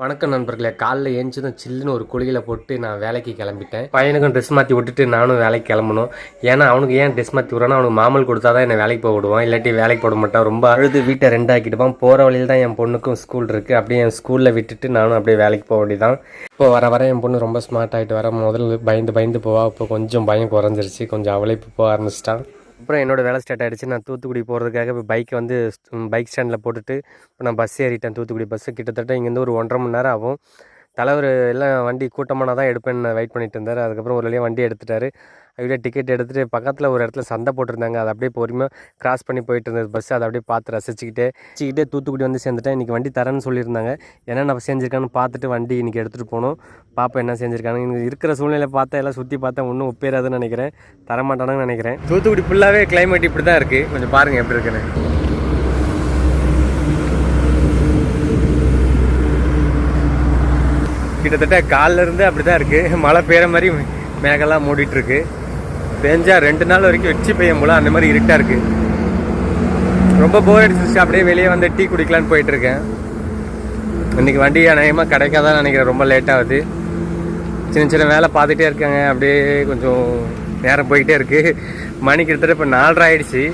வணக்கம் நண்பர்களே. காலைல ஏஞ்சிதும் சில்லுன்னு ஒரு குளியல போட்டு நான் வேலைக்கு கிளம்பிட்டேன். பையனுக்கும் ட்ரெஸ் மாற்றி விட்டுட்டு நானும் வேலைக்கு கிளம்பணும். ஏன்னா அவனுக்கு ஏன் ட்ரெஸ் மாற்றி விட்றான்னா, அவனுக்கு மாமல் கொடுத்தா தான் என்னை வேலைக்கு போக விடுவான், இல்லாட்டி வேலைக்கு போட மாட்டான். ரொம்ப அழுது வீட்டை ரெண்டாக்கிடுவான். போகிற வழியில் தான் என் பொண்ணுக்கும் ஸ்கூல் இருக்குது. அப்படியே என் ஸ்கூலில் விட்டுட்டு நானும் அப்படியே வேலைக்கு போக வேண்டியதான். இப்போ வர என் பொண்ணு ரொம்ப ஸ்மார்ட் ஆகிட்டு வர. முதல்ல பயந்து போவா. இப்போ கொஞ்சம் பயம் குறைஞ்சிருச்சு. கொஞ்சம் அவளே இப்போ போக ஆரம்பிச்சிட்டான். அப்புறம் என்னோடய வேலை ஸ்டார்ட் ஆகிடுச்சு. நான் தூத்துக்குடி போகிறதுக்காக இப்போ பைக்கை வந்து பைக் ஸ்டாண்டில் போட்டுட்டு இப்போ நான் பஸ் ஏறிட்டேன். தூத்துக்குடி பஸ்ஸு கிட்டத்தட்ட இங்கேருந்து ஒரு 1.5 மணி நேரம் ஆகும். தலைவர் எல்லாம் வண்டி கூட்டமான தான் எடுப்பேன்னு வெயிட் பண்ணிட்டு இருந்தார். அதுக்கப்புறம் ஒரு வழியாக வண்டி எடுத்துட்டார். அப்படியே டிக்கெட் எடுத்துகிட்டு பக்கத்தில் ஒரு இடத்துல சந்தை போட்டிருந்தாங்க. அதை அப்படியே பொறுமையாக கிராஸ் பண்ணி போயிட்டு இருந்தது பஸ். அதை அப்படியே பார்த்து ரசிச்சுக்கிட்டே தூத்துக்குடி வந்து சேர்ந்துட்டேன். இன்றைக்கி வண்டி தரேன்னு சொல்லியிருந்தாங்க. என்னென்ன செஞ்சுருக்கான்னு பார்த்துட்டு வண்டி இன்றைக்கி எடுத்துகிட்டு போகணும். பார்ப்போம் என்ன செஞ்சுருக்காங்க. இங்கே இருக்கிற சூழ்நிலை பார்த்தா எல்லாம் சுற்றி பார்த்தா ஒன்றும் ஒப்பேறாதுன்னு நினைக்கிறேன். தரமாட்டானுன்னு நினைக்கிறேன். தூத்துக்குடி ஃபுல்லாகவே கிளைமேட் இப்படி தான் இருக்குது. கொஞ்சம் பாருங்கள் எப்படி இருக்குன்னு. கிட்டத்தட்ட காலில் இருந்து அப்படி தான் இருக்குது. மழை பெய்கிற மாதிரி மேகெல்லாம் மூடிட்டுருக்கு. பெஞ்சா 2 நாள் வரைக்கும் வச்சு பெய்யும் போல அந்த மாதிரி இருட்டாக இருக்குது. ரொம்ப போர் அடிச்சிருச்சு. அப்படியே வெளியே வந்து டீ குடிக்கலான்னு போயிட்டுருக்கேன். இன்றைக்கி வண்டி அநேகமாக கிடைக்காதான்னு நினைக்கிறேன். ரொம்ப லேட்டாகுது. சின்ன வேலை பார்த்துட்டே இருக்காங்க. அப்படியே கொஞ்சம் நேரம் போய்கிட்டே இருக்குது. மணி கிட்டத்தட்ட இப்போ 4:30 ஆகிடுச்சு.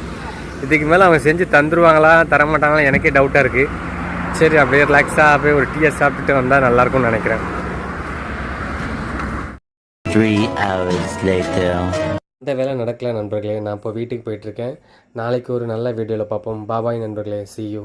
இதுக்கு மேலே அவங்க செஞ்சு தந்துடுவாங்களா தரமாட்டாங்களா எனக்கே டவுட்டாக இருக்குது. சரி அப்படியே ரிலாக்ஸாக அப்படியே ஒரு டீயை சாப்பிட்டுட்டு வந்தால் நல்லாயிருக்கும்னு நினைக்கிறேன். 3 hours later. இந்த வேலை நடக்கல நண்பர்களே. நான் இப்போ வீட்டுக்கு போயிட்டுருக்கேன். நாளைக்கு ஒரு நல்ல வீடியோவில் பார்ப்போம். பாபாய் நண்பர்களே. See you.